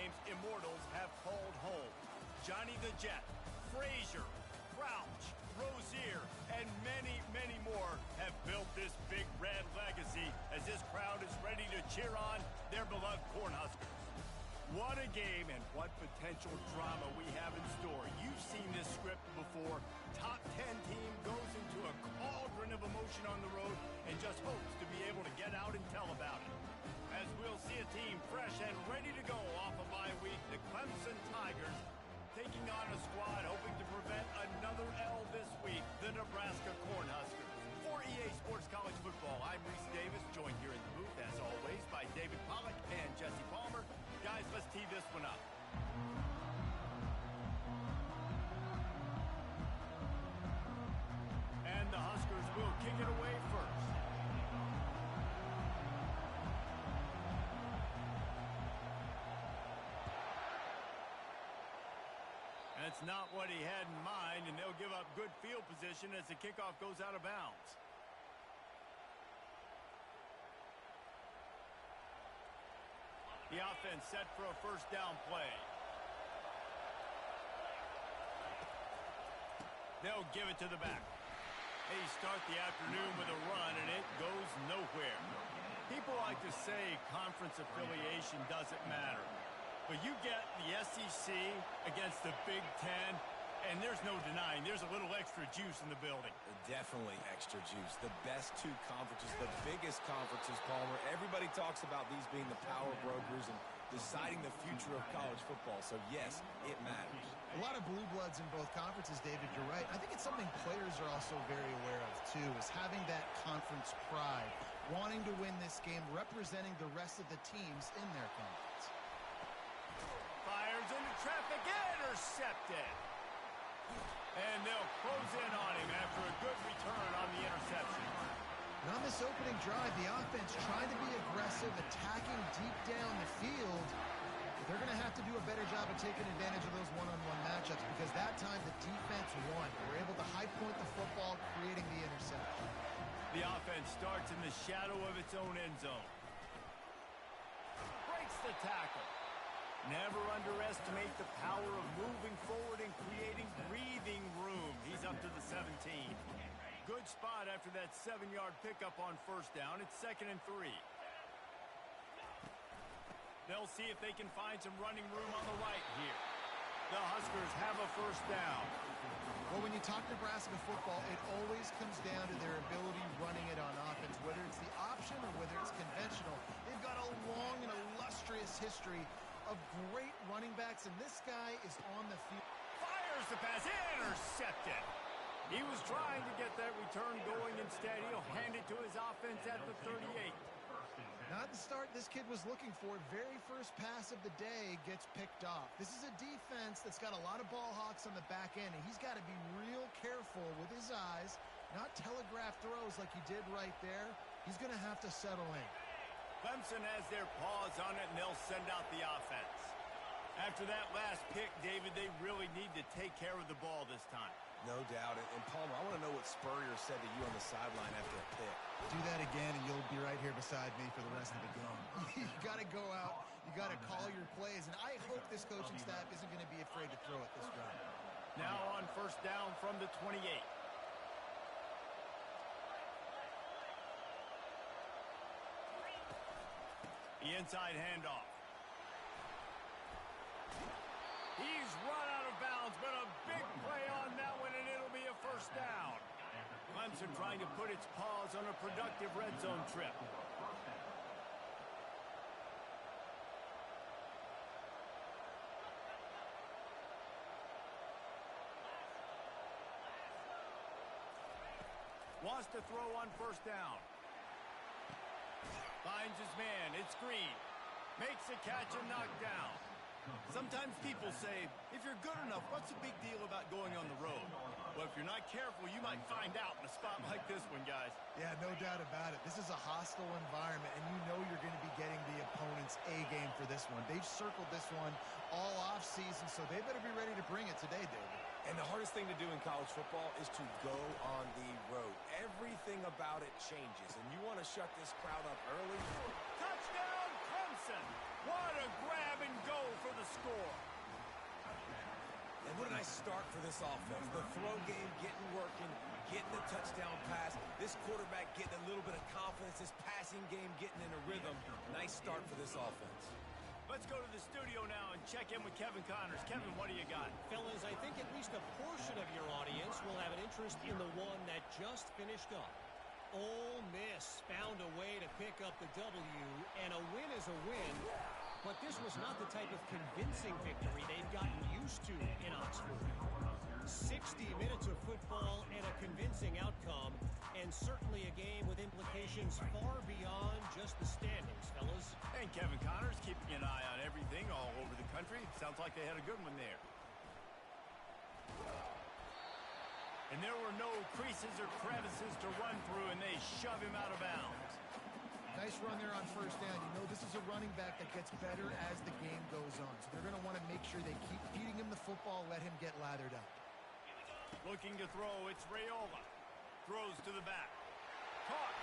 names immortals have called home. Johnny the Jet, Frazier, Crouch, Rozier, and many, many more have built this big red legacy as this crowd is ready to cheer on their beloved Cornhuskers. What a game and what potential drama we have in store. You've seen this script before. Top 10 team goes into a cauldron of emotion on the road and just hopes to be able to get out and tell about it. As we'll see a team fresh and ready to go off a bye week, the Clemson Tigers taking on a squad hoping to prevent another L this week, the Nebraska Cornhuskers. For EA Sports College Football, I'm Reese Davis, joined here in the booth, as always, by David Pollack and Jesse Palmer. Guys, let's tee this one up. And the Huskers will kick it away first. That's not what he had in mind, and they'll give up good field position as the kickoff goes out of bounds. The offense set for a first down play. They'll give it to the back. They start the afternoon with a run, and it goes nowhere. People like to say conference affiliation doesn't matter. But you get the SEC against the Big Ten, and there's no denying there's a little extra juice in the building. Definitely extra juice. The best two conferences, the biggest conferences, Palmer. Everybody talks about these being the power brokers and deciding the future of college football. So, yes, it matters. A lot of blue bloods in both conferences, David. You're right. I think it's something players are also very aware of, too, is having that conference pride, wanting to win this game, representing the rest of the teams in their conference. Fires into traffic, intercepted. And they'll close in on him after a good return on the interception. And on this opening drive, the offense trying to be aggressive, attacking deep down the field. But they're going to have to do a better job of taking advantage of those one-on-one matchups because that time the defense won. They were able to high point the football, creating the interception. The offense starts in the shadow of its own end zone. Breaks the tackle. Never underestimate the power of moving forward and creating breathing room. He's up to the 17. Good spot after that 7-yard pickup on first down. It's 2nd and 3. They'll see if they can find some running room on the right here. The Huskers have a first down. Well, when you talk Nebraska football, it always comes down to their ability running it on offense, whether it's the option or whether it's conventional. They've got a long and illustrious history of great running backs, and this guy is on the field. Fires the pass, intercepted. He was trying to get that return going. Instead, he'll hand it to his offense at the 38. Not the start this kid was looking for. Very first pass of the day gets picked off. This is a defense that's got a lot of ball hawks on the back end, and he's got to be real careful with his eyes, not telegraph throws like he did right there. He's going to have to settle in. Clemson has their paws on it, and they'll send out the offense. After that last pick, David, they really need to take care of the ball this time. No doubt. And Palmer, I want to know what Spurrier said to you on the sideline after a pick. Do that again, and you'll be right here beside me for the rest of the game. You got to go out. You got to call your plays. And I hope this coaching staff isn't going to be afraid to throw it this drive. Now on first down from the 28. The inside handoff. He's run out of bounds, but a big play on that one, and it'll be a first down. Clemson trying to put its paws on a productive red zone trip. Wants to throw on first down. Finds his man. It's Green. Makes a catch and knocked down. Sometimes people say, if you're good enough, what's the big deal about going on the road? Well, if you're not careful, you might find out in a spot like this one, guys. Yeah, no doubt about it. This is a hostile environment, and you know you're going to be getting the opponent's A game for this one. They've circled this one all off season, so they better be ready to bring it today, David. And the hardest thing to do in college football is to go on the road. Everything about it changes, and you want to shut this crowd up early. Touchdown, Clemson! What a grab and go for the score. And what a nice start for this offense. The throw game getting working, getting the touchdown pass. This quarterback getting a little bit of confidence. This passing game getting in a rhythm. Nice start for this offense. Let's go to the studio now and check in with Kevin Connors. Kevin, what do you got? Fellas, I think at least a portion of your audience will have an interest in the one that just finished up. Ole Miss found a way to pick up the W, and a win is a win. But this was not the type of convincing victory they've gotten used to in Oxford. 60 minutes of football and a convincing outcome, and certainly a game with implications far beyond just the standings, fellas. And Kevin Connors keeping an eye on everything all over the country. Sounds like they had a good one there. And there were no creases or crevices to run through, and they shove him out of bounds. Nice run there on first down. You know, this is a running back that gets better as the game goes on. So they're going to want to make sure they keep feeding him the football, let him get lathered up. Looking to throw, it's Raiola. Throws to the back. Caught.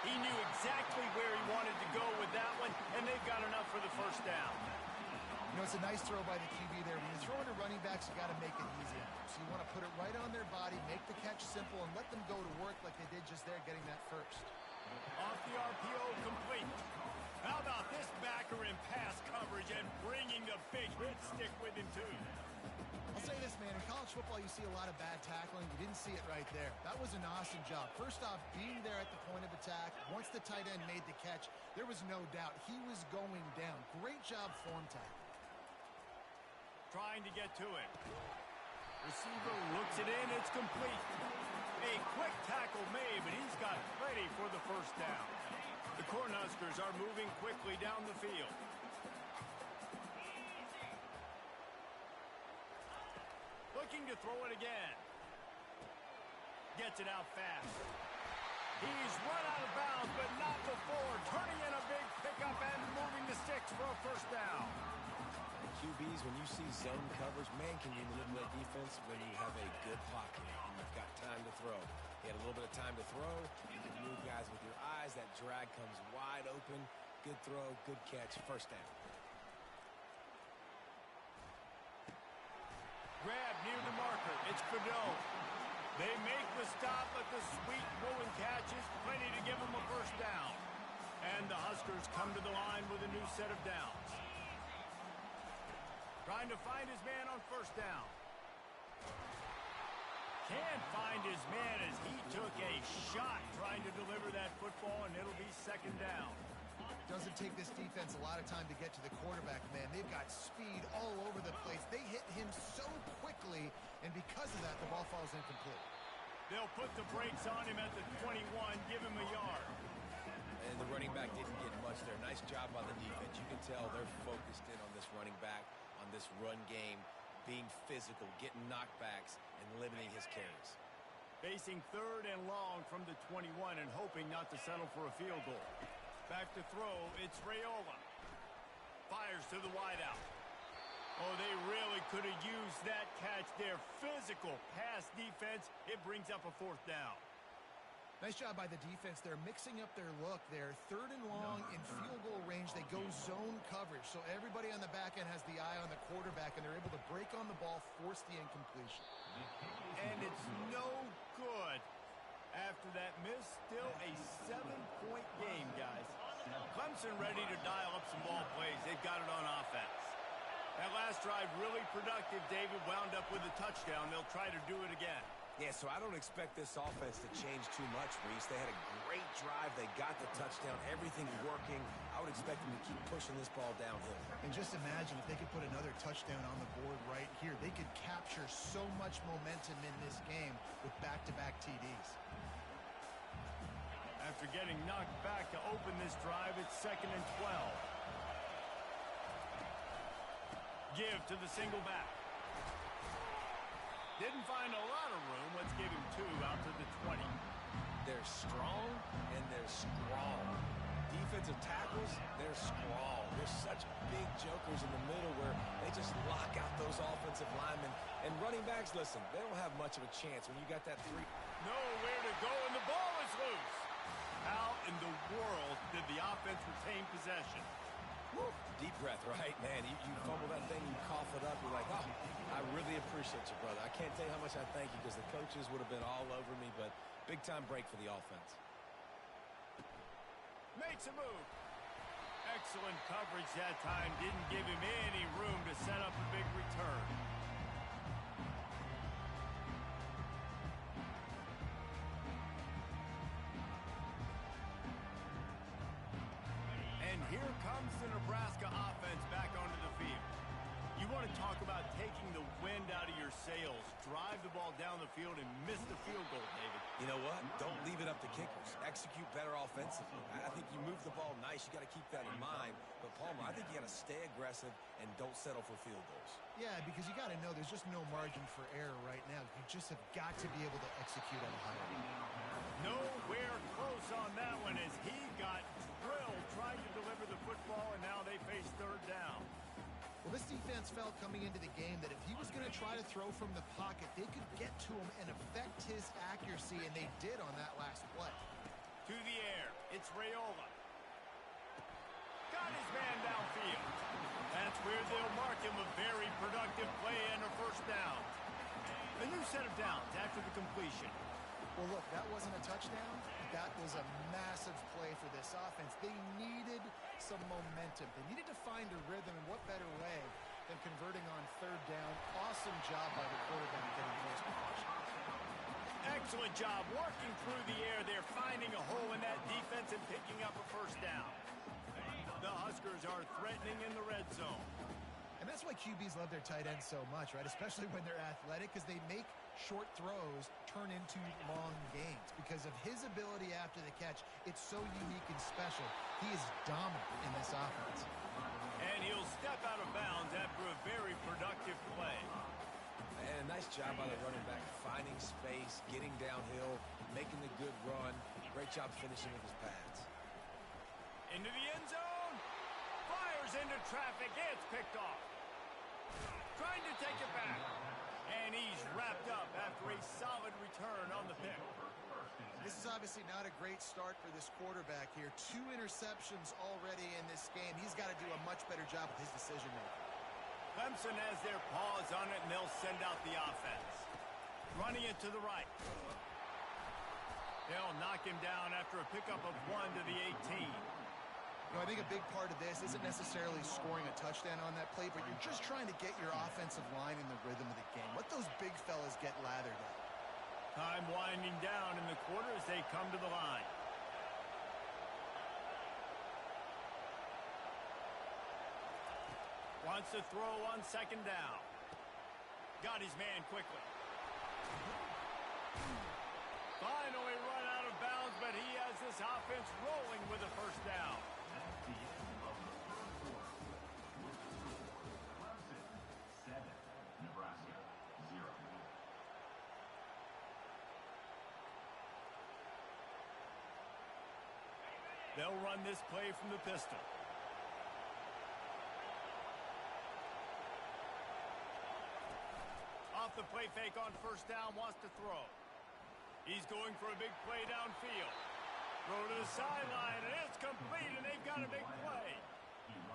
He knew exactly where he wanted to go with that one, and they've got enough for the first down. You know, it's a nice throw by the QB there. When you're throwing to running backs, you got to make it easy on them. So you want to put it right on their body, make the catch simple, and let them go to work like they did just there, getting that first. Off the RPO, complete. How about this backer in pass coverage and bringing the big hit stick with him, too? I'll say this, man. In college football, you see a lot of bad tackling. You didn't see it right there. That was an awesome job. First off, being there at the point of attack. Once the tight end made the catch, there was no doubt he was going down. Great job form tackle. Trying to get to him. Receiver looks it in. It's complete. A quick tackle made, but he's got plenty for the first down. The Cornhuskers are moving quickly down the field. Looking to throw it again. Gets it out fast. He's run out of bounds, but not before. Turning in a big pickup and moving the sticks for a first down. QBs, when you see zone coverage, man, can you manipulate defense when you have a good pocket and you've got time to throw. He had a little bit of time to throw. You can move guys with your eyes. That drag comes wide open. Good throw, good catch, first down. Grab near the marker. It's Godot. They make the stop, but the sweet Woolen catches plenty to give them a first down. And the Huskers come to the line with a new set of downs. Trying to find his man on first down. Can't find his man as he took a shot trying to deliver that football, and it'll be second down. Doesn't take this defense a lot of time to get to the quarterback, man. They've got speed all over the place. They hit him so quickly, and because of that, the ball falls incomplete. They'll put the brakes on him at the 21, give him a yard. And the running back didn't get much there. Nice job by the defense. You can tell they're focused in on this running back, on this run game, being physical, getting knockbacks, and limiting his carries. Facing third and long from the 21 and hoping not to settle for a field goal. Back to throw, it's Raiola. Fires to the wideout. Oh, they really could have used that catch there. Physical pass defense. It brings up a fourth down. Nice job by the defense. They're mixing up their look there. Third and long in field goal range. They go zone coverage. So everybody on the back end has the eye on the quarterback, and they're able to break on the ball, force the incompletion. And it's no good. After that miss, still a 7-point game, guys. Clemson ready to dial up some ball plays. They've got it on offense. That last drive really productive. David wound up with a touchdown. They'll try to do it again. Yeah, so I don't expect this offense to change too much, Reese. They had a great drive. They got the touchdown. Everything working. I would expect them to keep pushing this ball downhill. And just imagine if they could put another touchdown on the board right here. They could capture so much momentum in this game with back-to-back TDs. After getting knocked back to open this drive, it's 2nd and 12. Give to the single back. Didn't find a lot of room. Let's give him 2 out to the 20. They're strong, and they're strong. Defensive tackles, they're strong. They're such big jokers in the middle where they just lock out those offensive linemen. And running backs, listen, they don't have much of a chance when you got that 3. Nowhere to go, and the ball is loose. How in the world did the offense retain possession? Deep breath, right? Man, you fumble that thing, you cough it up, you're like, oh, I really appreciate you, brother. I can't tell you how much I thank you because the coaches would have been all over me, but big-time break for the offense. Makes a move. Excellent coverage that time. Didn't give him any room to set up a big return. And here comes the Nebraska offense back onto the field. You want to talk about taking the wind out of your sails. Drive the ball down the field and miss the field goal, David. You know what? Don't leave it up to kickers. Execute better offensively. I think you move the ball nice. You got to keep that in mind. But, Palmer, I think you got to stay aggressive and don't settle for field goals. Yeah, because you got to know there's just no margin for error right now. You just have got to be able to execute at a high level. Nowhere close on that one as he got drilled trying to deliver the football, and now they face third down. Well, this defense felt coming into the game that if he was going to try to throw from the pocket, they could get to him and affect his accuracy, and they did on that last play. To the air, it's Raiola. Got his man downfield. That's where they'll mark him a very productive play and a first down. A new set of downs after the completion. Well, look, that wasn't a touchdown. That was a massive play for this offense. They needed some momentum. They needed to find a rhythm, and what better way than converting on third down. Awesome job by the quarterback getting close possession. Excellent job working through the air there, finding a hole in that defense and picking up a first down. The Huskers are threatening in the red zone. And that's why QBs love their tight ends so much, right? Especially when they're athletic, because they make short throws turn into long gains. Because of his ability after the catch, it's so unique and special. He is dominant in this offense. And he'll step out of bounds after a very productive play. And a nice job by the running back, finding space, getting downhill, making the good run. Great job finishing with his pads. Into the end zone. Fires into traffic. It's picked off. Trying to take it back. And he's wrapped up after a solid return on the pick. This is obviously not a great start for this quarterback here. 2 interceptions already in this game. He's got to do a much better job with his decision-making. Clemson has their paws on it, and they'll send out the offense. Running it to the right. They'll knock him down after a pickup of 1 to the 18. You know, I think a big part of this isn't necessarily scoring a touchdown on that play, but you're just trying to get your offensive line in the rhythm of the game. Let those big fellas get lathered up. Time winding down in the quarter as they come to the line. Wants to throw on second down. Got his man quickly. Finally run out of bounds, but he has this offense rolling with a first down. They'll run this play from the pistol. Off the play fake on first down, wants to throw. He's going for a big play downfield. Throw to the sideline, and it's complete, and they've got a big play.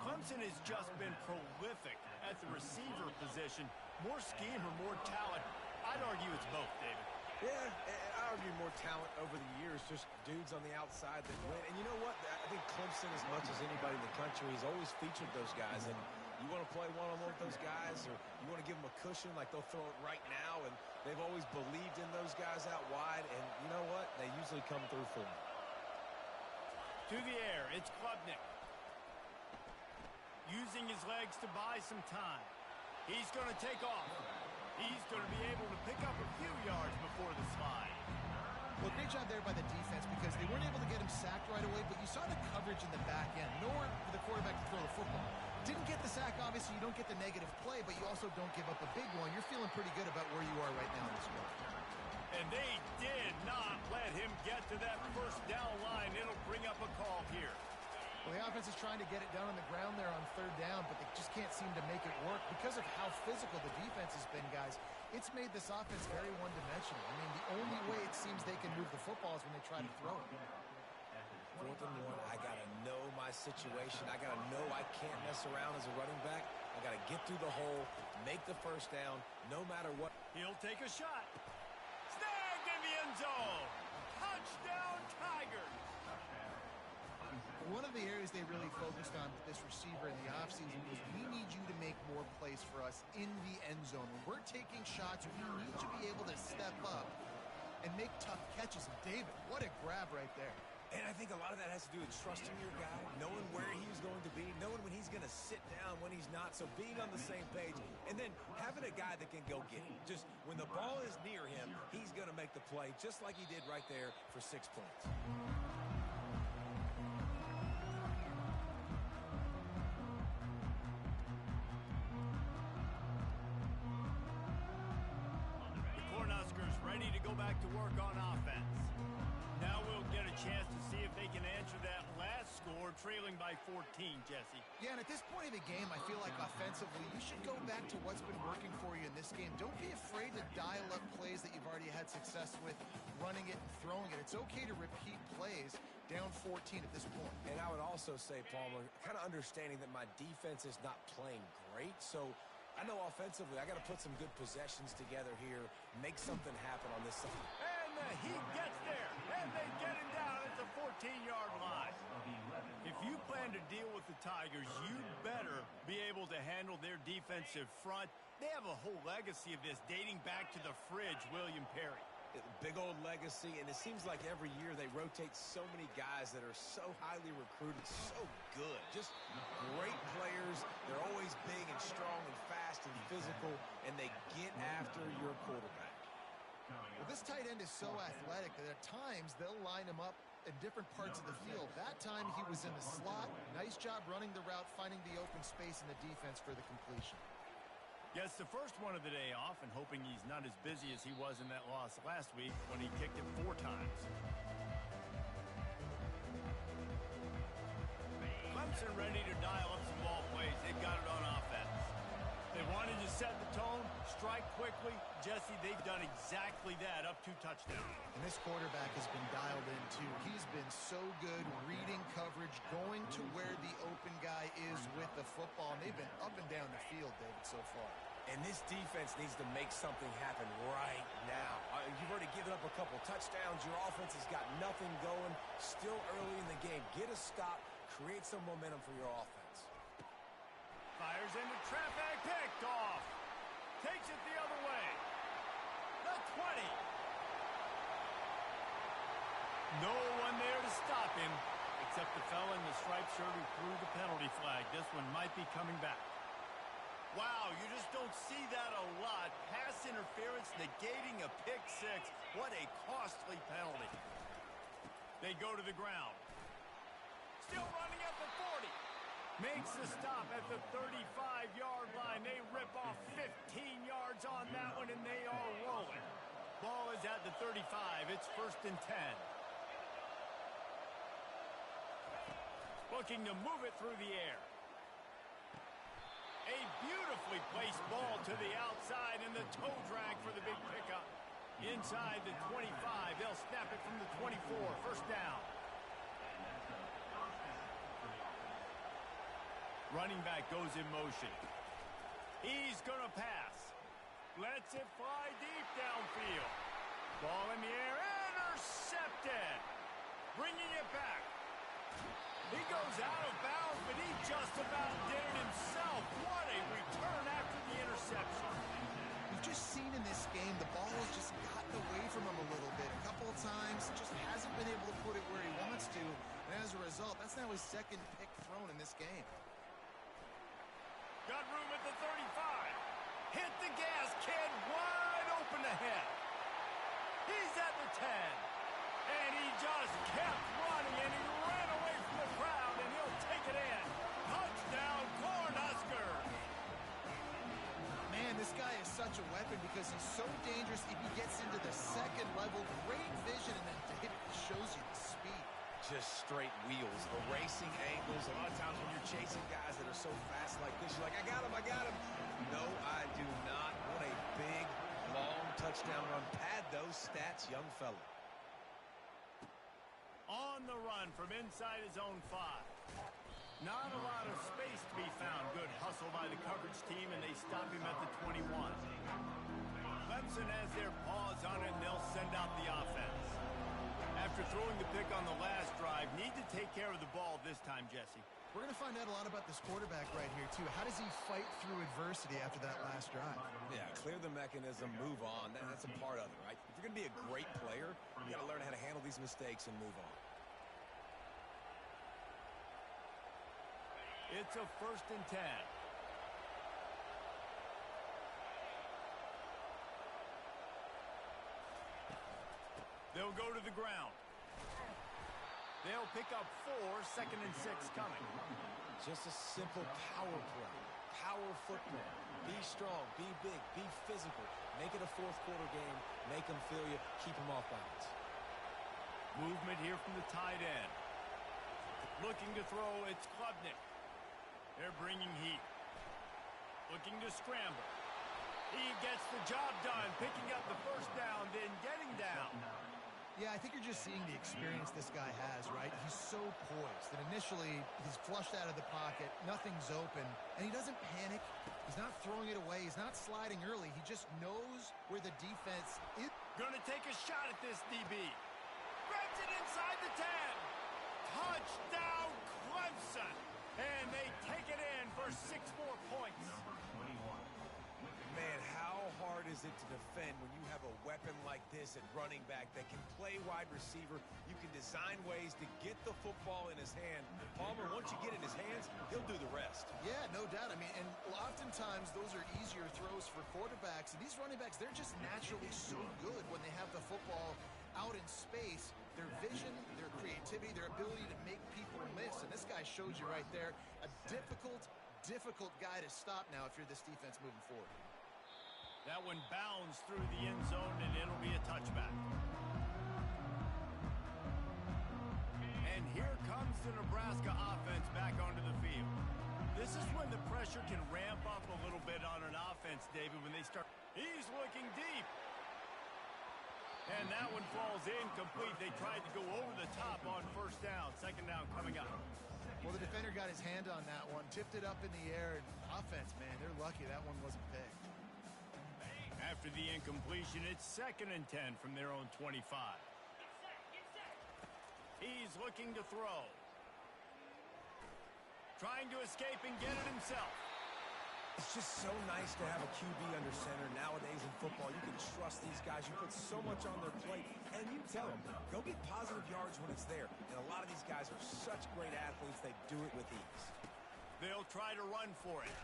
Clemson has just been prolific at the receiver position. More scheme or more talent? I'd argue it's both, David. Yeah, I argue more talent over the years, just dudes on the outside that win. And you know what? I think Clemson, as much as anybody in the country, has always featured those guys. And you want to play one-on-one with those guys, or you want to give them a cushion, like they'll throw it right now. And they've always believed in those guys out wide. And you know what? They usually come through for them. To the air, it's Klubnik. Using his legs to buy some time. He's going to take off. He's going to be able to pick up a few yards before the slide. Well, great job there by the defense because they weren't able to get him sacked right away, but you saw the coverage in the back end. Nowhere for the quarterback to throw the football. Didn't get the sack, obviously. You don't get the negative play, but you also don't give up a big one. You're feeling pretty good about where you are right now in this one. And they did not let him get to that first down line. It'll bring up a call here. Well, the offense is trying to get it down on the ground there on third down, but they just can't seem to make it work because of how physical the defense has been, guys. It's made this offense very one-dimensional. I mean, the only way it seems they can move the football is when they try to throw it. 4th and 1. I got to know my situation. I got to know I can't mess around as a running back. I got to get through the hole, make the first down, no matter what. He'll take a shot. Snagged in the end zone. Touchdown, Tigers. One of the areas they really focused on with this receiver in the offseason was we need you to make more plays for us in the end zone. When we're taking shots, we need to be able to step up and make tough catches. And David, what a grab right there. And I think a lot of that has to do with trusting your guy, knowing where he's going to be, knowing when he's going to sit down, when he's not. So being on the same page, and then having a guy that can go get him. Just when the ball is near him, he's going to make the play, just like he did right there for 6 points. The Cornhuskers ready to go back to work on offense. Now we'll get a chance to see if they can answer that last score, trailing by 14, Jesse. Yeah, and at this point of the game, I feel like offensively, you should go back to what's been working for you in this game. Don't be afraid to dial up plays that you've already had success with, running it and throwing it. It's okay to repeat plays down 14 at this point. And I would also say, Palmer, kind of understanding that my defense is not playing great, so I know offensively I got to put some good possessions together here, make something happen on this side. And he gets there, and they get him down at the 14-yard line. If you plan to deal with the Tigers, you better be able to handle their defensive front. They have a whole legacy of this dating back to the fridge, William Perry. Big old legacy, and it seems like every year they rotate so many guys that are so highly recruited, so good. Just great players. They're always big and strong and fast and physical, and they get after your quarterback. Well, this tight end is so athletic that at times they'll line him up in different parts of the field. That time he was in the slot. Nice job running the route, finding the open space in the defense for the completion. Gets the first one of the day off and hoping he's not as busy as he was in that loss last week when he kicked it 4 times. Clemson ready to dial up some ball plays. They've got it on offense. They wanted to set the tone, strike quickly. Jesse, they've done exactly that, up 2 touchdowns. And this quarterback has been dialed in, too. He's been so good reading coverage, going to where the open guy is with the football. And they've been up and down the field, David, so far. And this defense needs to make something happen right now. You've already given up a couple touchdowns. Your offense has got nothing going. Still early in the game. Get a stop. Create some momentum for your offense. Fires into traffic, picked off. Takes it the other way. The 20. No one there to stop him, except the fella in the striped shirt who threw the penalty flag. This one might be coming back. Wow, you just don't see that a lot. Pass interference negating a pick 6. What a costly penalty. They go to the ground. Still running at the 40. Makes the stop at the 35-yard line. They rip off 15 yards on that one, and they are rolling. Ball is at the 35. It's 1st and 10. Looking to move it through the air. A beautifully placed ball to the outside, and the toe drag for the big pickup. Inside the 25. They'll snap it from the 24. 1st down. Running back goes in motion. He's going to pass. Lets it fly deep downfield. Ball in the air. Intercepted. Bringing it back. He goes out of bounds, but he just about did it himself. What a return after the interception. We've just seen in this game the ball has just gotten away from him a little bit. A couple of times, just hasn't been able to put it where he wants to. And as a result, that's now his 2nd pick thrown in this game. Got room at the 35. Hit the gas, kid. Wide open ahead. He's at the 10. And he just kept running, and he ran away from the crowd, and he'll take it in. Touchdown, Cornhuskers. Man, this guy is such a weapon because he's so dangerous if he gets into the 2nd level. Great vision, and then David shows you the speed. Just straight wheels, erasing angles. A lot of times when you're chasing guys that are so fast like this, you're like, I got him. No, I do not. What a big, long touchdown run. Pad those stats, young fella. On the the run from inside his own 5. Not a lot of space to be found. Good hustle by the coverage team, and they stop him at the 21. Clemson has their paws on it, and they'll send out the offense. After throwing the pick on the last drive, need to take care of the ball this time, Jesse. We're going to find out a lot about this quarterback right here, too. How does he fight through adversity after that last drive? Yeah, clear the mechanism, move on. That's a part of it, right? If you're going to be a great player, you got to learn how to handle these mistakes and move on. It's a 1st and 10. They'll go to the ground. They'll pick up 4, 2nd and 6 coming. Just a simple power play. Power football. Be strong, be big, be physical. Make it a 4th quarter game. Make them feel you. Keep them off balance. Movement here from the tight end. Looking to throw, it's Klubnik. They're bringing heat. Looking to scramble. He gets the job done, picking up the 1st down, then getting down. Yeah, I think you're just seeing the experience this guy has, right? He's so poised that initially he's flushed out of the pocket, nothing's open, and he doesn't panic. He's not throwing it away. He's not sliding early. He just knows where the defense is. Gonna take a shot at this DB. Grabs it inside the 10. Touchdown, Clemson. And they take it in for 6 more points. Man, how hard is it to defend when you have a weapon like this at running back that can play wide receiver? You can design ways to get the football in his hand. Palmer, once you get it in his hands, he'll do the rest. Yeah, no doubt. I mean, and oftentimes those are easier throws for quarterbacks. And these running backs, they're just naturally so good when they have the football out in space. Their vision, their creativity, their ability to make people miss. And this guy shows you right there a difficult guy to stop now if you're this defense moving forward. That one bounds through the end zone, and it'll be a touchback. And here comes the Nebraska offense back onto the field. This is when the pressure can ramp up a little bit on an offense, David, when they start. He's looking deep. And that one falls incomplete. They tried to go over the top on 1st down. 2nd down coming up. Well, the defender got his hand on that one, tipped it up in the air. And offense, man, they're lucky that one wasn't picked. After the incompletion, it's 2nd and 10 from their own 25. He's looking to throw. Trying to escape and get it himself. It's just so nice to have a QB under center. Nowadays in football, you can trust these guys. You put so much on their plate, and you tell them, go get positive yards when it's there. And a lot of these guys are such great athletes, they do it with ease. They'll try to run for it.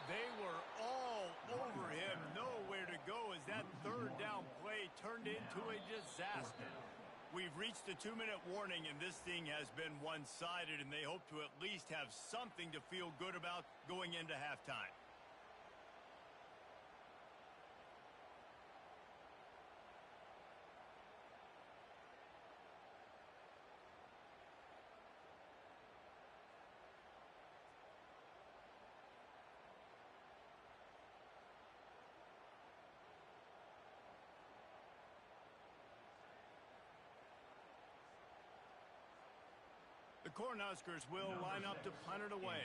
They were all over him, nowhere to go as that 3rd down play turned into a disaster. We've reached the 2-minute warning, and this thing has been one-sided, and they hope to at least have something to feel good about going into halftime. The Cornhuskers will line up to punt it away.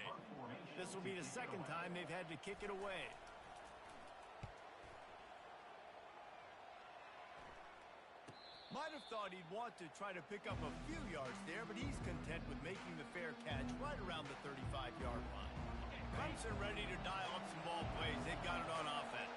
This will be the 2nd time they've had to kick it away. Might have thought he'd want to try to pick up a few yards there, but he's content with making the fair catch right around the 35-yard line. Clemson ready to dial up some ball plays. They've got it on offense.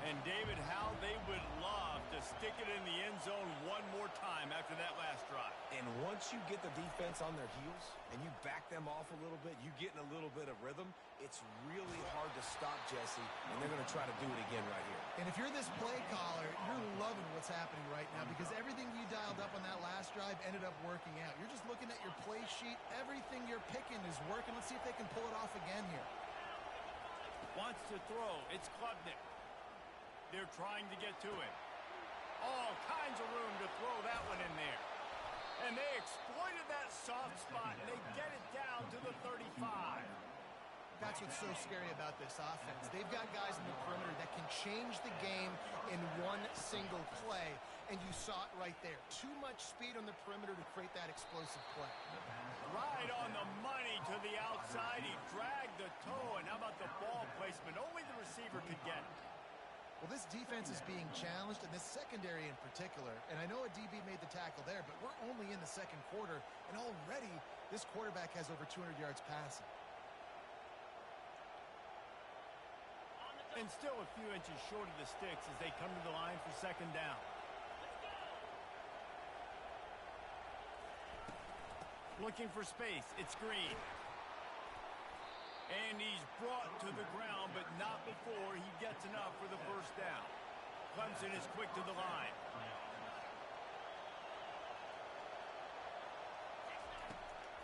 And David, how they would love to stick it in the end zone one more time after that last drive. And once you get the defense on their heels and you back them off a little bit, you get in a little bit of rhythm, it's really hard to stop, Jesse, and they're going to try to do it again right here. And if you're this play caller, you're loving what's happening right now because everything you dialed up on that last drive ended up working out. You're just looking at your play sheet. Everything you're picking is working. Let's see if they can pull it off again here. Wants to throw. It's Klubnik. They're trying to get to it. All kinds of room to throw that one in there. And they exploited that soft spot, and they get it down to the 35. That's what's so scary about this offense. They've got guys in the perimeter that can change the game in one single play. and you saw it right there. Too much speed on the perimeter to create that explosive play. Right on the money to the outside. He dragged the toe, and how about the ball placement? Only the receiver could get it. Well, this defense is being challenged, and this secondary in particular. And I know a DB made the tackle there, but we're only in the second quarter, and already this quarterback has over 200 yards passing. And still a few inches short of the sticks as they come to the line for second down. Looking for space. It's Green. And he's brought to the ground, but not before he gets enough for the first down. Clemson is quick to the line.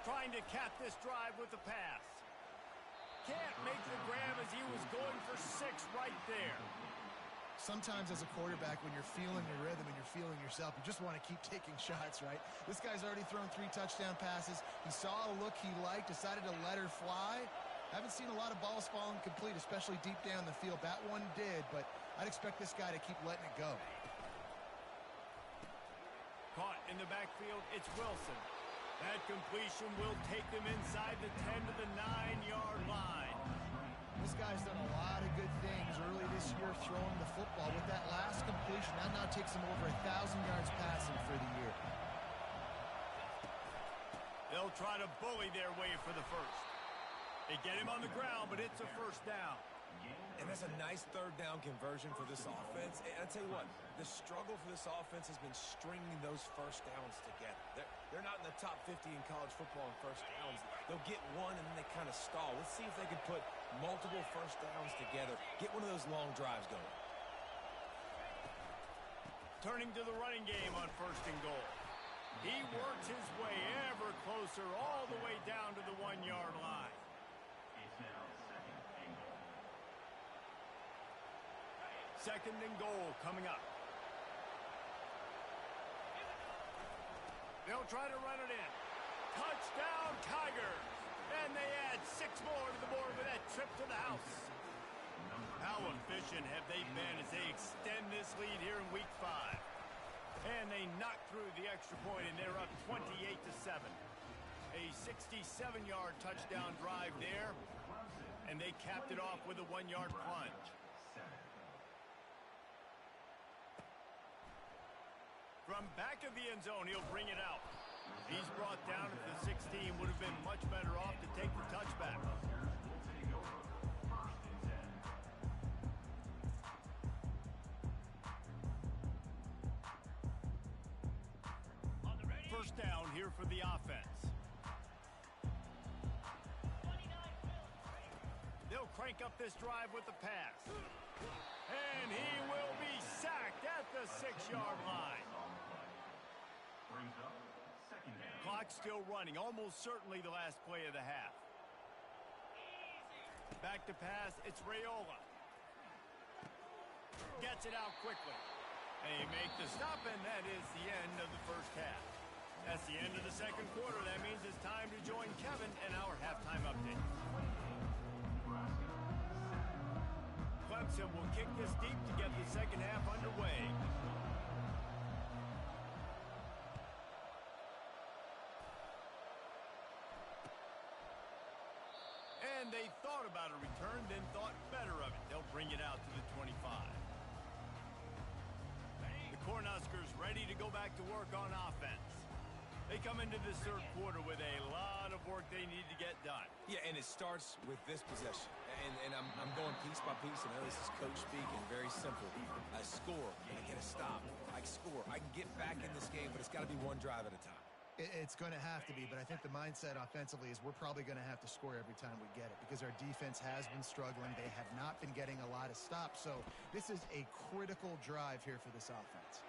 Trying to cap this drive with the pass. Can't make the grab as he was going for 6 right there. Sometimes as a quarterback, when you're feeling your rhythm and you're feeling yourself, you just want to keep taking shots, right? This guy's already thrown 3 touchdown passes. He saw a look he liked, decided to let her fly. Haven't seen a lot of balls falling complete, especially deep down the field. That one did, but I'd expect this guy to keep letting it go. Caught in the backfield, it's Wilson. That completion will take them inside the 10 to the 9-yard line. This guy's done a lot of good things early this year throwing the football. With that last completion, that now takes him over 1,000 yards passing for the year. They'll try to bully their way for the first. They get him on the ground, but it's a first down. And that's a nice third down conversion for this offense. And I'll tell you what, the struggle for this offense has been stringing those first downs together. They're not in the top 50 in college football in first downs. They'll get one and then they kind of stall. Let's see if they can put multiple first downs together. Get one of those long drives going. Turning to the running game on first and goal. He works his way ever closer all the way down to the 1-yard line. Second and goal coming up. They'll try to run it in. Touchdown, Tigers! And they add 6 more to the board with that trip to the house. How efficient have they been as they extend this lead here in Week 5? And they knock through the extra point, and they're up 28-7. A 67-yard touchdown drive there, and they capped it off with a 1-yard plunge. From back of the end zone, he'll bring it out. He's brought down at the 16. Would have been much better off to take the touchback. First down here for the offense. They'll crank up this drive with the pass. And he will be sacked at the 6-yard line. Clock still running, almost certainly the last play of the half. Back to pass, it's Raiola. Gets it out quickly. They make the stop, and that is the end of the first half. That's the end of the second quarter. That means it's time to join Kevin in our halftime update. Clemson will kick this deep to get the second half underway. And they thought about a return, then thought better of it. They'll bring it out to the 25. The Cornhuskers ready to go back to work on offense. They come into this third quarter with a lot of work they need to get done. Yeah, and it starts with this possession. And I'm going piece by piece. I know this is coach speak and very simple. I score, and I get a stop. I score. I can get back in this game, but it's got to be one drive at a time. It's going to have to be, but I think the mindset offensively is we're probably going to have to score every time we get it because our defense has been struggling. They have not been getting a lot of stops, so this is a critical drive here for this offense.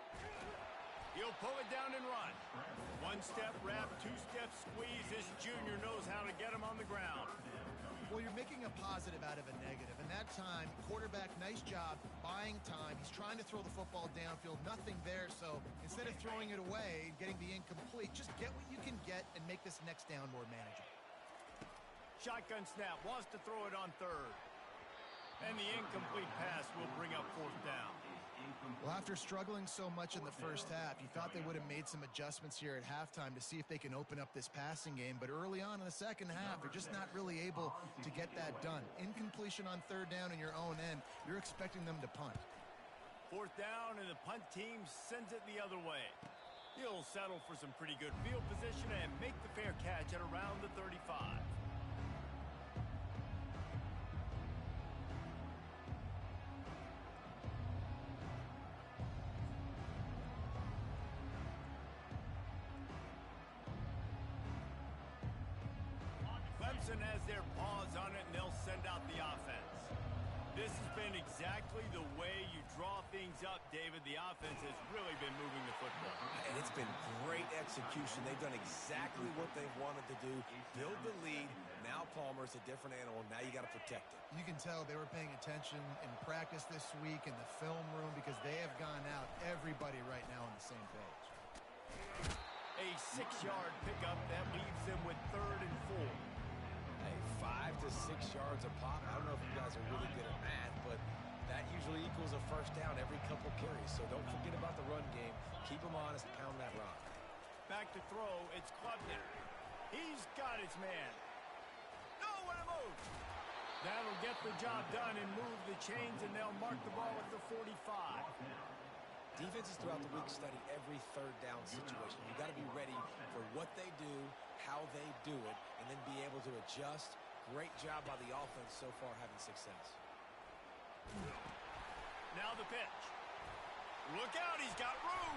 He'll pull it down and run. One-step wrap, two-step squeeze. This junior knows how to get him on the ground. Well, you're making a positive out of a negative. And that time, quarterback, nice job, buying time. He's trying to throw the football downfield. Nothing there, so instead of throwing it away, getting the incomplete, just get what you can get and make this next down more manageable. Shotgun snap, wants to throw it on third. And the incomplete pass will bring up fourth down. Well, After struggling so much in the first half, you thought they would have made some adjustments here at halftime to see if they can open up this passing game. But early on in the second half, they're just not really able to get that done. Incompletion on third down in your own end, you're expecting them to punt. Fourth down, and the punt team sends it the other way. He'll settle for some pretty good field position and make the fair catch at around the 35. Clemson has their paws on it, and they'll send out the offense. This has been exactly the way you draw things up, David. The offense has really been moving the football. And it's been great execution. They've done exactly what they've wanted to do. Build the lead. Now Palmer's a different animal. Now you got to protect it. You can tell they were paying attention in practice this week in the film room because they have gone out, everybody right now on the same page. A 6-yard pickup that leaves them with 3rd and 4. Hey, 5 to 6 yards a pop. I don't know if you guys are really good at math, but that usually equals a first down every couple carries. So don't forget about the run game. Keep them honest, pound that rock. Back to throw, it's Klubnik. He's got his man. Nowhere to move. That'll get the job done and move the chains, and they'll mark the ball at the 45. Defenses throughout the week study every third down situation. You got to be ready for what they do, how they do it, and then be able to adjust. Great job by the offense so far having success. Now the pitch. Look out, he's got room.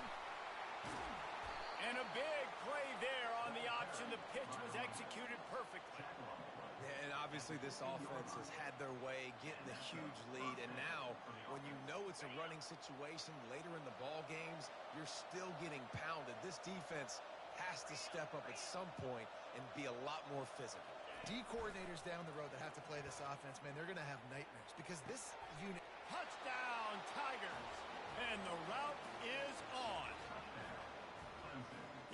And a big play there on the option. The pitch was executed perfectly. And obviously this offense has had their way, getting the huge lead. And now, when you know it's a running situation later in the ball games, you're still getting pounded. This defense has to step up at some point and be a lot more physical. D coordinators down the road that have to play this offense, man, they're going to have nightmares because this unit... Touchdown, Tigers! And the route is on.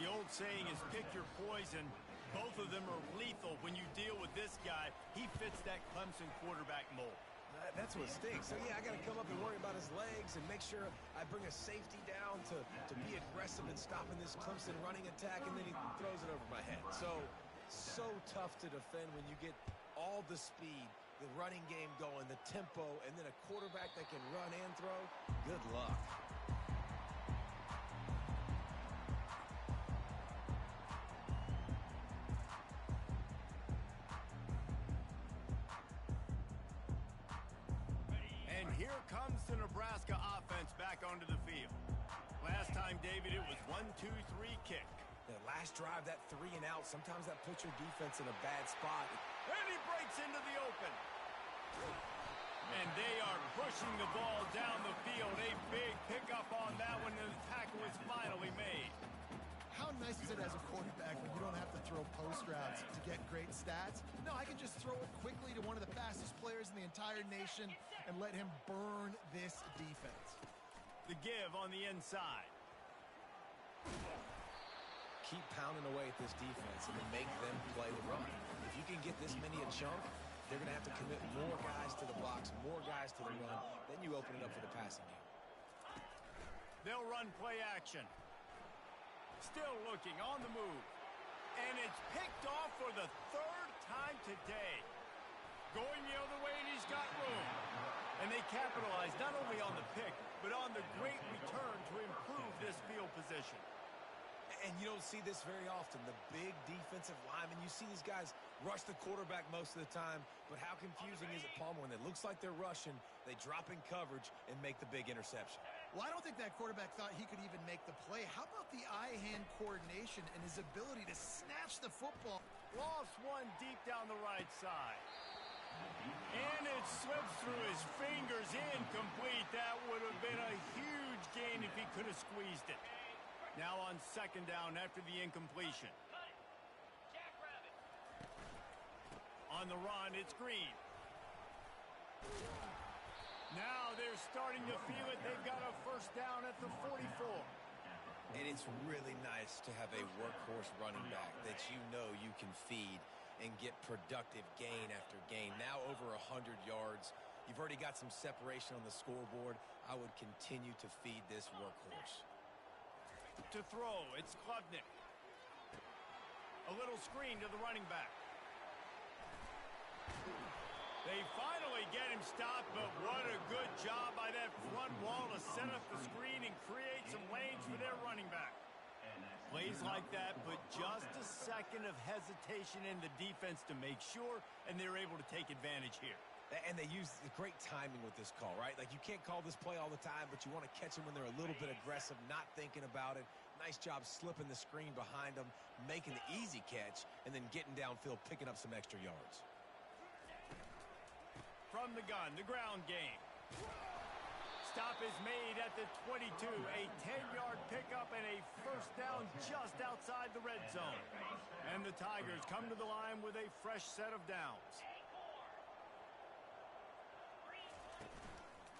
The old saying is pick your poison. Both of them are lethal when you deal with this guy. He fits that Clemson quarterback mold. That's what stinks. So, yeah, I got to come up and worry about his legs and make sure I bring a safety down to be aggressive in stopping this Clemson running attack, and then he throws it over my head. So tough to defend when you get all the speed, the running game going, the tempo, and then a quarterback that can run and throw. Good luck. And here comes the Nebraska offense back onto the field. Last time, David, it was 1-2-3 kick. The last drive, that 3 and out, sometimes that puts your defense in a bad spot. And he breaks into the open. And they are pushing the ball down the field. A big pickup on that one, and the tackle is finally made. How nice is it as a quarterback when you don't have to throw post routes to get great stats? No, I can just throw it quickly to one of the fastest players in the entire nation and let him burn this defense. The give on the inside. Keep pounding away at this defense and then make them play the run. If you can get this many a chunk, they're going to have to commit more guys to the box, more guys to the run. Then you open it up for the passing game. They'll run play action. Still looking on the move. And it's picked off for the 3rd time today. Going the other way, and he's got room. And they capitalize not only on the pick, but on the great return to improve this field position. And you don't see this very often. The big defensive linemen, you see these guys rush the quarterback most of the time, but how confusing is it, Palmer, when it looks like they're rushing, they drop in coverage and make the big interception? Well, I don't think that quarterback thought he could even make the play. How about the eye-hand coordination and his ability to snatch the football? Lost one deep down the right side. And it slips through his fingers, incomplete. That would have been a huge gain if he could have squeezed it. Now on 2nd down after the incompletion. On the run, it's Green. Now they're starting to feel it. They've got a first down at the 44. And it's really nice to have a workhorse running back that you know you can feed and get productive gain after gain. Now over 100 yards You've already got some separation on the scoreboard. I would continue to feed this workhorse. To throw, it's Klubnik. A little screen to the running back. They finally get him stopped, but what a good job by that front wall to set up the screen and create some lanes for their running back. Plays like that, but just a second of hesitation in the defense to make sure, and they're able to take advantage here. And they use great timing with this call, right? Like, you can't call this play all the time, but you want to catch them when they're a little bit aggressive, not thinking about it. Nice job slipping the screen behind them, making the easy catch, and then getting downfield, picking up some extra yards. From the gun, the ground game. Stop is made at the 22. A 10-yard pickup and a first down just outside the red zone. And the Tigers come to the line with a fresh set of downs.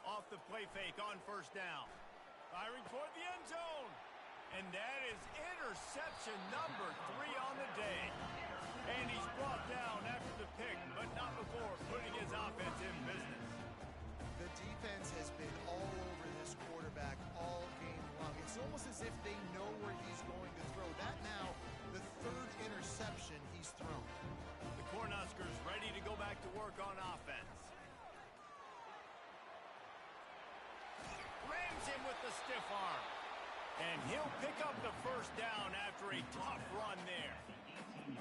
Off the play fake on first down. Firing toward the end zone. And that is interception number 3 on the day. And he's brought down after the pick, but not before putting his offense in business. The defense has been all over this quarterback all game long. It's almost as if they know where he's going to throw. That now, the third interception he's thrown. The Cornhuskers ready to go back to work on offense. Rams him with the stiff arm. And he'll pick up the first down after a tough run there.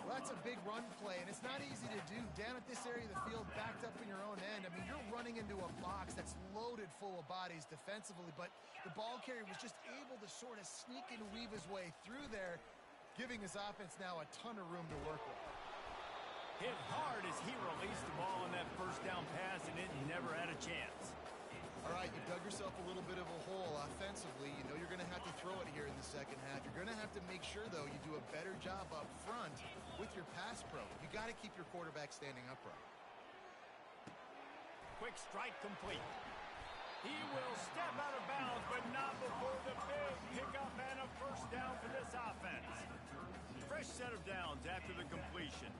Well, that's a big run play, and it's not easy to do. Down at this area of the field, backed up in your own end. I mean, you're running into a box that's loaded full of bodies defensively, but the ball carrier was just able to sort of sneak and weave his way through there, giving his offense now a ton of room to work with. Hit hard as he released the ball on that first down pass, and it never had a chance. All right, you've dug yourself a little bit of a hole offensively. You know you're going to have to throw it here in the second half. You're going to have to make sure, though, you do a better job up front with your pass pro. You got to keep your quarterback standing upright. Quick strike complete. He will step out of bounds, but not before the big pickup and a first down for this offense. Fresh set of downs after the completion.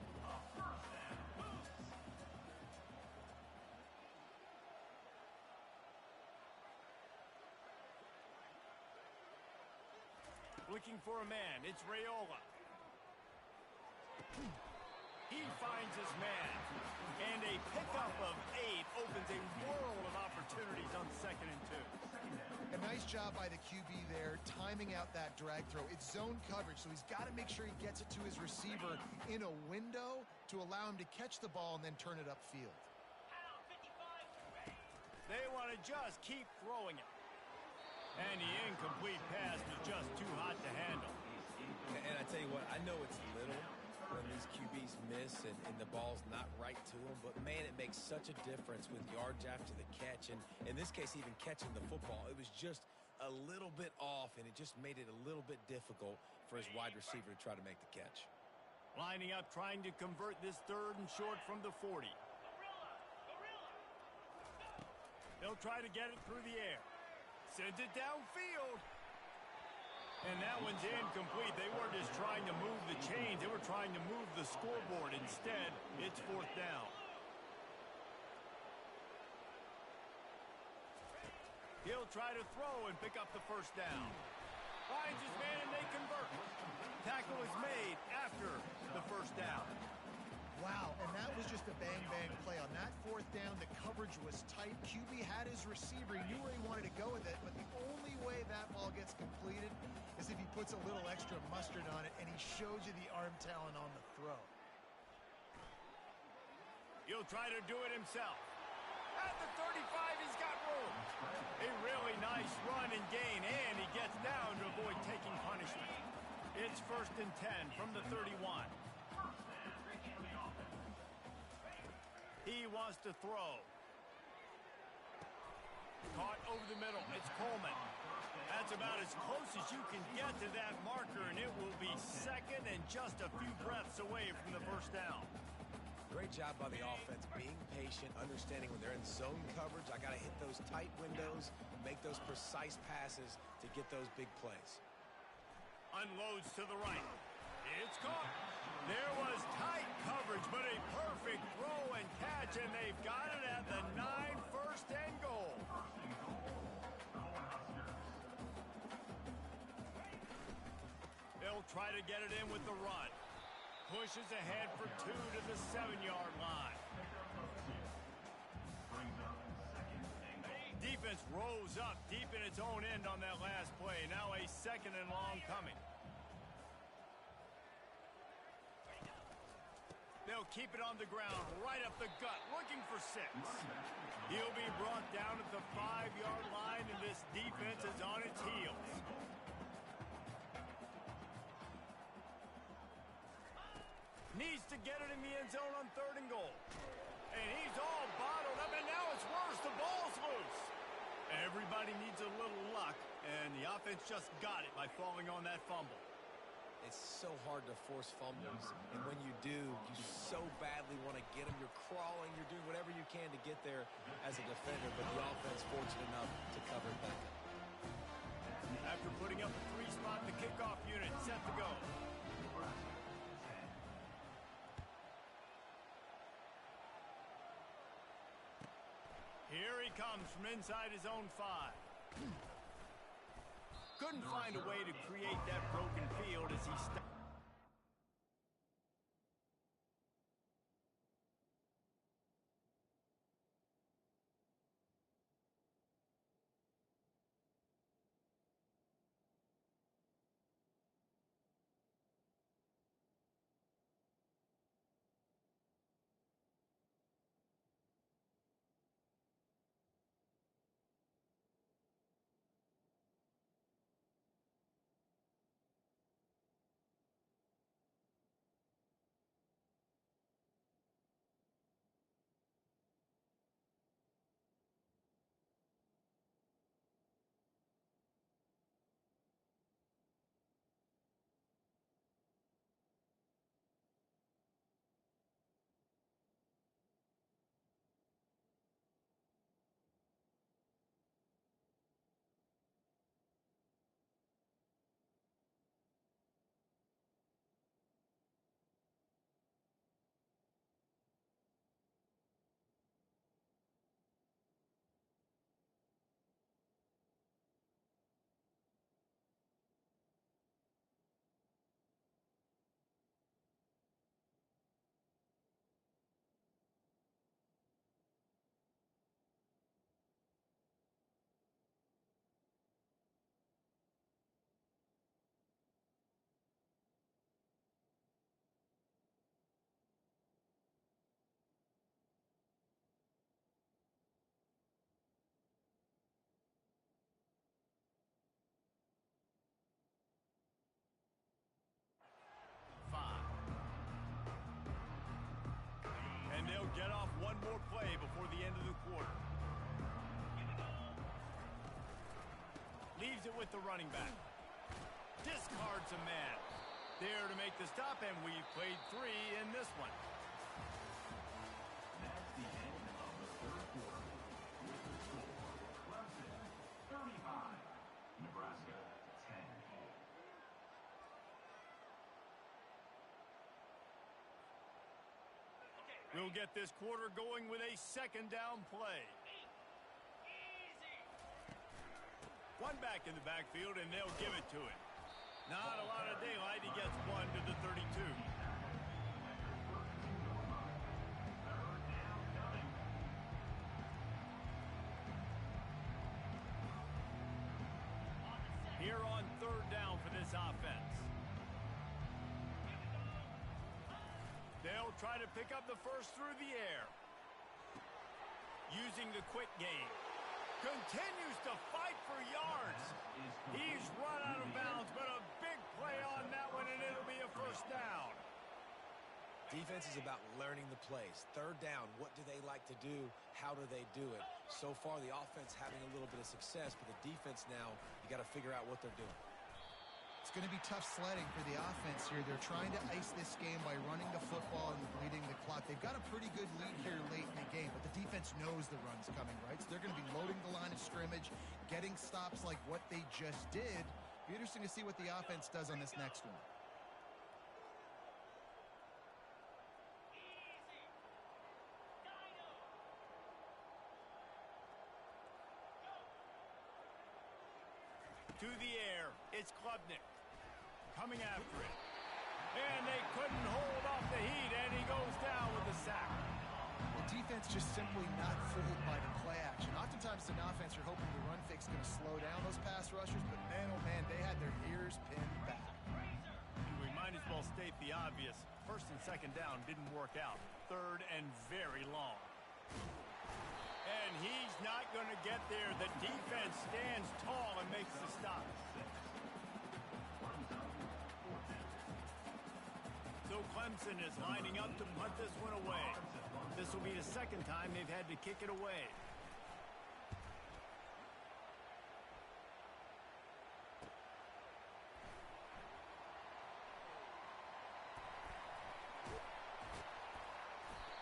Looking for a man, it's Raiola. He finds his man. And a pickup of 8 opens a world of opportunities on 2nd and 2. A nice job by the QB there, timing out that drag throw. It's zone coverage, so he's got to make sure he gets it to his receiver in a window to allow him to catch the ball and then turn it upfield. They want to just keep throwing it. And the incomplete pass was just too hot to handle. And I tell you what, I know it's little when these QBs miss and the ball's not right to them, but man, it makes such a difference with yards after the catch. And in this case, even catching the football, it was just a little bit off, and it just made it a little bit difficult for his wide receiver to try to make the catch. Lining up, trying to convert this 3rd and short from the 40. They'll try to get it through the air. Sends it downfield. And that one's incomplete. They weren't just trying to move the chains. They were trying to move the scoreboard. Instead, it's 4th down. He'll try to throw and pick up the first down. Finds his man and they convert. Tackle is made after the first down. Wow, and that was just a bang-bang play. On that 4th down, the coverage was tight. QB had his receiver. He knew where he wanted to go with it, but the only way that ball gets completed is if he puts a little extra mustard on it, and he shows you the arm talent on the throw. He'll try to do it himself. At the 35, he's got room. A really nice run and gain, and he gets down to avoid taking punishment. It's 1st and 10 from the 31. He wants to throw. Caught over the middle. It's Coleman. That's about as close as you can get to that marker, and it will be 2nd and just a few breaths away from the first down. Great job by the offense, being patient, understanding when they're in zone coverage, I got to hit those tight windows, make those precise passes to get those big plays. Unloads to the right. It's caught. There was tight coverage, but a perfect throw and catch, and they've got it at the 9, first and goal. They'll try to get it in with the run. Pushes ahead for 2 to the 7-yard line. Defense rose up deep in its own end on that last play. Now a 2nd and long coming. They'll keep it on the ground, right up the gut, looking for 6. He'll be brought down at the 5-yard line, and this defense is on its heels. Needs to get it in the end zone on 3rd and goal. And he's all bottled up, and now it's worse. The ball's loose. Everybody needs a little luck, and the offense just got it by falling on that fumble. It's so hard to force fumbles, and when you do, you so badly want to get them. You're crawling, you're doing whatever you can to get there as a defender, but the offense fortunate enough to cover it back up. After putting up a 3-spot, the kickoff unit set to go. Here he comes from inside his own 5. Couldn't find a way to create that broken field as he stopped. Get off one more play before the end of the quarter. Leaves it with the running back. Discards a man. There to make the stop, and we've played 3 in this one. That's the end of the 3rd quarter. With the score, Clemson 35, Nebraska 10. We'll get this quarter going with a 2nd down play. One back in the backfield, and they'll give it to him. Not a lot of daylight. He gets 1 to the 32. Here on 3rd down for this offense. They'll try to pick up the first through the air. Using the quick game. Continues to fight for yards. He's run out of bounds, but a big play on that one, and it'll be a 1st down. Defense is about learning the plays. 3rd down, what do they like to do? How do they do it? So far, the offense having a little bit of success, but the defense now, you got to figure out what they're doing. It's going to be tough sledding for the offense here. They're trying to ice this game by running the football and bleeding the clock. They've got a pretty good lead here late in the game, but the defense knows the run's coming, right? So they're going to be loading the line of scrimmage, getting stops like what they just did. Be interesting to see what the offense does on this next one. to the air. It's Klubnik coming after it. And they couldn't hold off the heat, and he goes down with a sack. The defense just simply not fooled by the play action. Oftentimes, in offense, you're hoping the run fake is going to slow down those pass rushers, but man, oh man, they had their ears pinned back. We might as well state the obvious. First and second down didn't work out. Third and very long. And he's not going to get there. The defense stands tall and makes the stop. So Clemson is lining up to punt this one away. This will be the second time they've had to kick it away.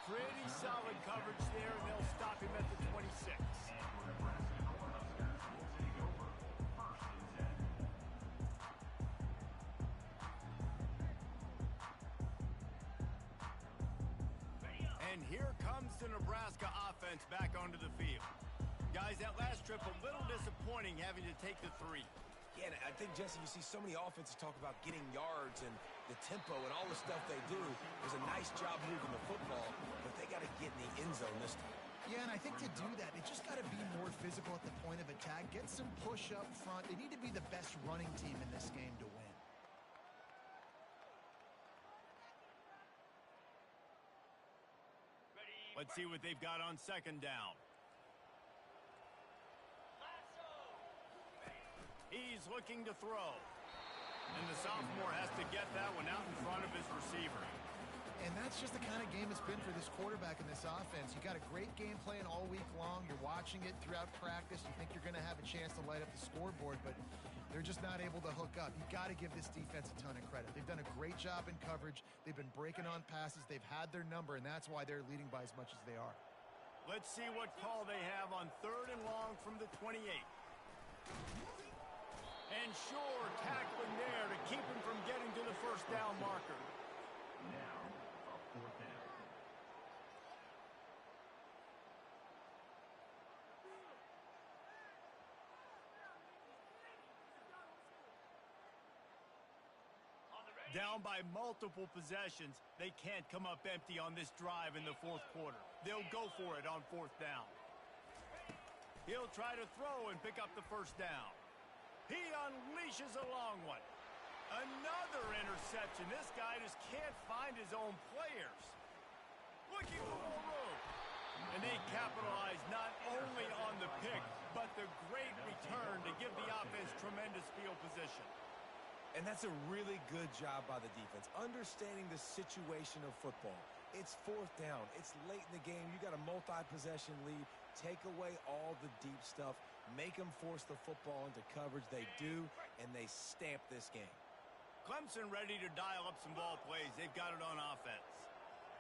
Pretty solid coverage there, and they'll stop him at the 26. And here comes the Nebraska offense back onto the field. Guys, that last trip a little disappointing having to take the 3. Yeah, and I think, Jesse, you see so many offenses talk about getting yards and the tempo and all the stuff they do. There's a nice job moving the football, but they got to get in the end zone this time. Yeah, and I think to do that, they just got to be more physical at the point of attack, get some push up front. They need to be the best running team in this game to win. Let's see what they've got on second down. He's looking to throw. And the sophomore has to get that one out in front of his receiver. And that's just the kind of game it's been for this quarterback in this offense. You got a great game plan all week long. You're watching it throughout practice. You think you're going to have a chance to light up the scoreboard, but they're just not able to hook up. You got to give this defense a ton of credit. They've done a great job in coverage. They've been breaking on passes. They've had their number, and that's why they're leading by as much as they are. Let's see what call they have on third and long from the 28. And sure, tackling there to keep him from getting to the first down marker. Now, a fourth down. Down by multiple possessions, they can't come up empty on this drive in the fourth quarter. They'll go for it on fourth down. He'll try to throw and pick up the first down. He unleashes a long one. Another interception. This guy just can't find his own players. Looking for more room. And they capitalize not only on the pick, but the great return to give the offense tremendous field position. And that's a really good job by the defense, understanding the situation of football. It's fourth down. It's late in the game. You got a multi-possession lead. Take away all the deep stuff. Make them force the football into coverage. They do, and they stamp this game. Clemson ready to dial up some ball plays. They've got it on offense.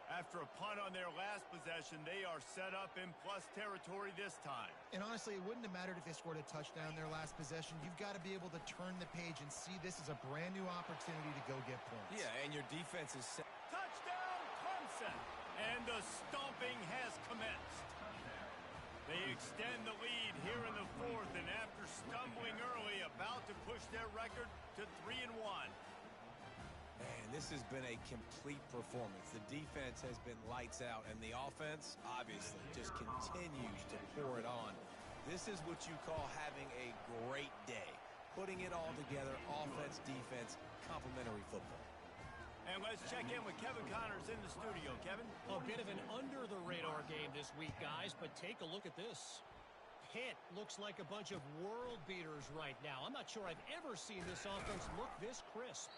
After a punt on their last possession, they are set up in plus territory this time. And honestly, it wouldn't have mattered if they scored a touchdown their last possession. You've got to be able to turn the page and see this as a brand new opportunity to go get points. Yeah, and your defense is set. Touchdown, Clemson! And the stomping has commenced. They extend the lead here in the fourth, and after stumbling early, about to push their record to 3-1. Man, this has been a complete performance. The defense has been lights out, and the offense, obviously, just continues to pour it on. This is what you call having a great day. Putting it all together, offense, defense, complementary football. And let's check in with Kevin Connors in the studio. Kevin? A bit of an under-the-radar game this week, guys, but take a look at this. Pitt looks like a bunch of world beaters right now. I'm not sure I've ever seen this offense look this crisp.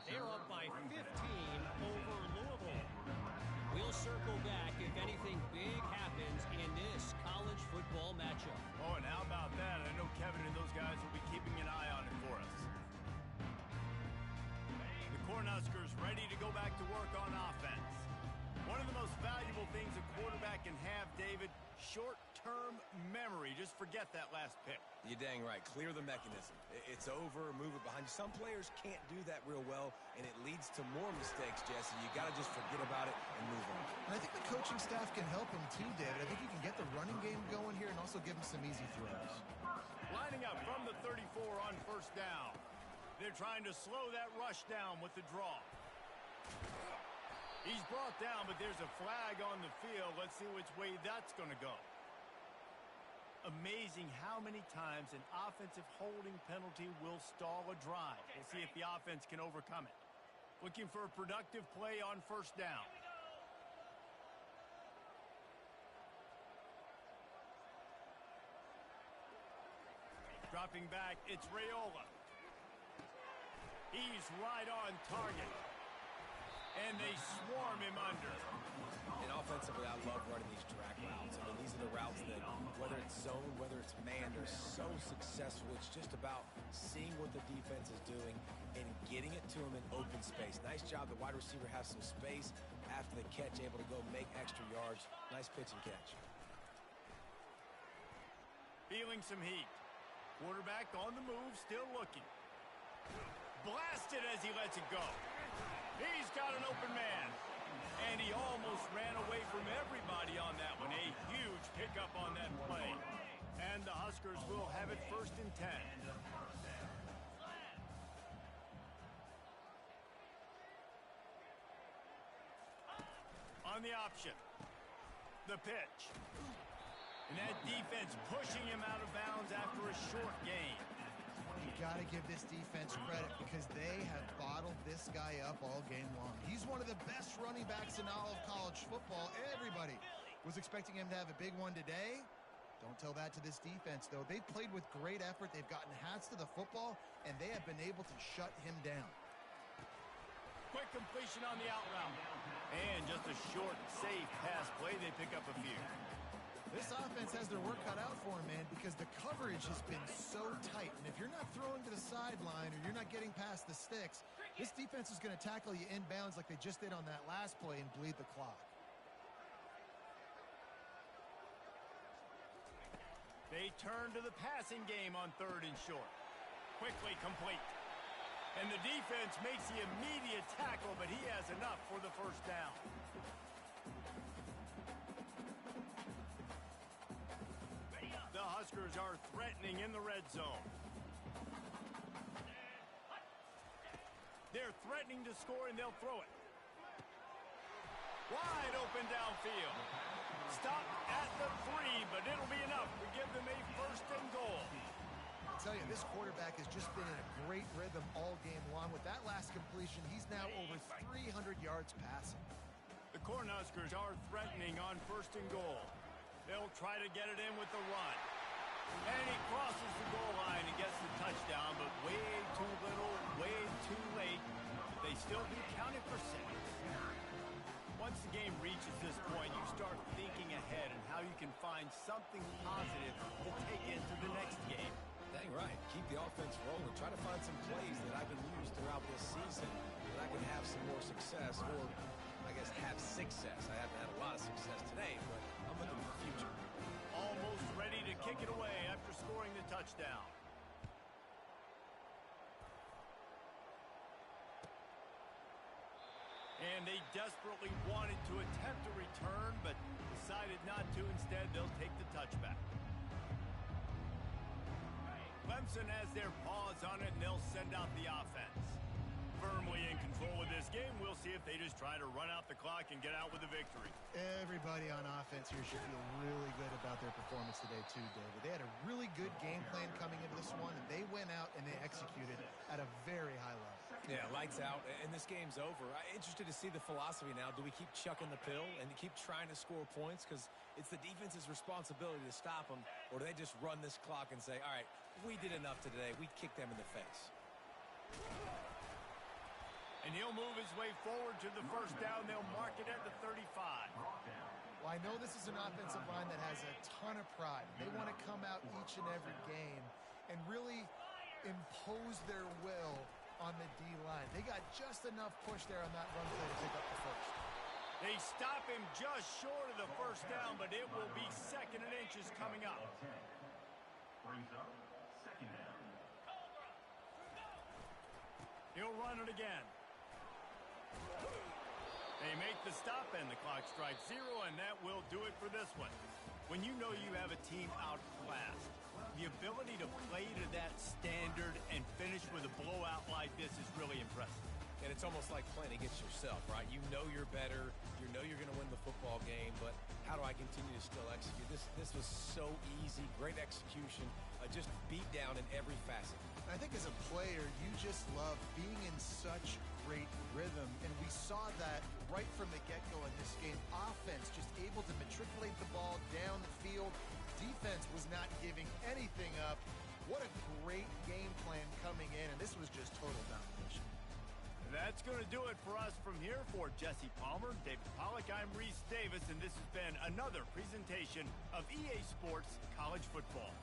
They're up by 15 over Louisville. We'll circle back if anything big happens in this college football matchup. Oh, and how about that? I know Kevin and those guys will be keeping an eye on it for us. The Cornhuskers ready to go back to work on offense. One of the most valuable things a quarterback can have, David, short-term memory. Just forget that last pick. You're dang right. Clear the mechanism. It's over. Move it behind you. Some players can't do that real well, and it leads to more mistakes, Jesse. You got to just forget about it and move on. And I think the coaching staff can help him too, David. I think you can get the running game going here and also give him some easy throws. Lining up from the 34 for on first down. They're trying to slow that rush down with the draw. He's brought down, but there's a flag on the field. Let's see which way that's going to go. Amazing how many times an offensive holding penalty will stall a drive. We'll see if the offense can overcome it. Looking for a productive play on first down. Dropping back, it's Raiola. He's right on target. And they swarm him under. And offensively, I love running these drag routes. I mean, these are the routes that, whether it's zone, whether it's man, they're so successful. It's just about seeing what the defense is doing and getting it to him in open space. Nice job. The wide receiver has some space after the catch, able to go make extra yards. Nice pitch and catch. Feeling some heat. Quarterback on the move, still looking. Blasted as he lets it go. He's got an open man. And he almost ran away from everybody on that one. A huge pickup on that play. And the Huskers will have it 1st and 10. On the option. The pitch. And that defense pushing him out of bounds after a short gain. You got to give this defense credit because they have bottled this guy up all game long. He's one of the best running backs in all of college football. Everybody was expecting him to have a big one today. Don't tell that to this defense, though. They've played with great effort. They've gotten hats to the football, and they have been able to shut him down. Quick completion on the out route. And just a short, safe pass play. They pick up a few. This offense has their work cut out for them, man, because the coverage has been so tight. And if you're not throwing to the sideline or you're not getting past the sticks, this defense is going to tackle you inbounds like they just did on that last play and bleed the clock. They turn to the passing game on 3rd and short. Quickly complete. And the defense makes the immediate tackle, but he has enough for the 1st down. The Huskers are threatening in the red zone. They're threatening to score, and they'll throw it. Wide open downfield. Stop at the 3, but it'll be enough to give them a 1st and goal. I'll tell you, this quarterback has just been in a great rhythm all game long. With that last completion, he's now over 300 yards passing. The Cornhuskers are threatening on 1st and goal. They'll try to get it in with the run. And he crosses the goal line and gets the touchdown, but way too little, way too late. They still be counted for 6. Once the game reaches this point, you start thinking ahead and how you can find something positive to take into the next game. Dang right. Keep the offense rolling. Try to find some plays that I can use throughout this season that I can have some more success, or I guess have success. I haven't had a lot of success today, but I'm looking for the future. Almost ready to kick it away after scoring the touchdown. And they desperately wanted to attempt a return, but decided not to. Instead, they'll take the touchback. Clemson has their paws on it, and they'll send out the offense. Firmly in control of this game. We'll see if they just try to run out the clock and get out with a victory. Everybody on offense here should feel really good about their performance today too, David. They had a really good game plan coming into this one, and they went out and they executed at a very high level. Yeah, lights out, and this game's over. I'm interested to see the philosophy now. Do we keep chucking the pill and keep trying to score points? Because it's the defense's responsibility to stop them, or do they just run this clock and say, all right, we did enough today. We kicked them in the face. And he'll move his way forward to the 1st down. They'll mark it at the 35. Well, I know this is an offensive line that has a ton of pride. They want to come out each and every game and really impose their will on the D-line. They got just enough push there on that run play to pick up the 1st. They stop him just short of the 1st down, but it will be 2nd and inches coming up. Brings up 2nd down. He'll run it again. They make the stop, and the clock strikes 0, and that will do it for this one. When you know you have a team outclassed, the ability to play to that standard this is really impressive. And it's almost like playing against yourself, right? You know you're better. You know you're going to win the football game, but how do I continue to still execute? This was so easy. Great execution. Just beat down in every facet. I think as a player, you just love being in such great rhythm, and we saw that right from the get-go in this game. Offense just able to matriculate the ball down the field. Defense was not giving anything up. What a great game plan coming in, and this was just total domination. That's going to do it for us from here. For Jesse Palmer, David Pollack, I'm Reese Davis, and this has been another presentation of EA Sports College Football.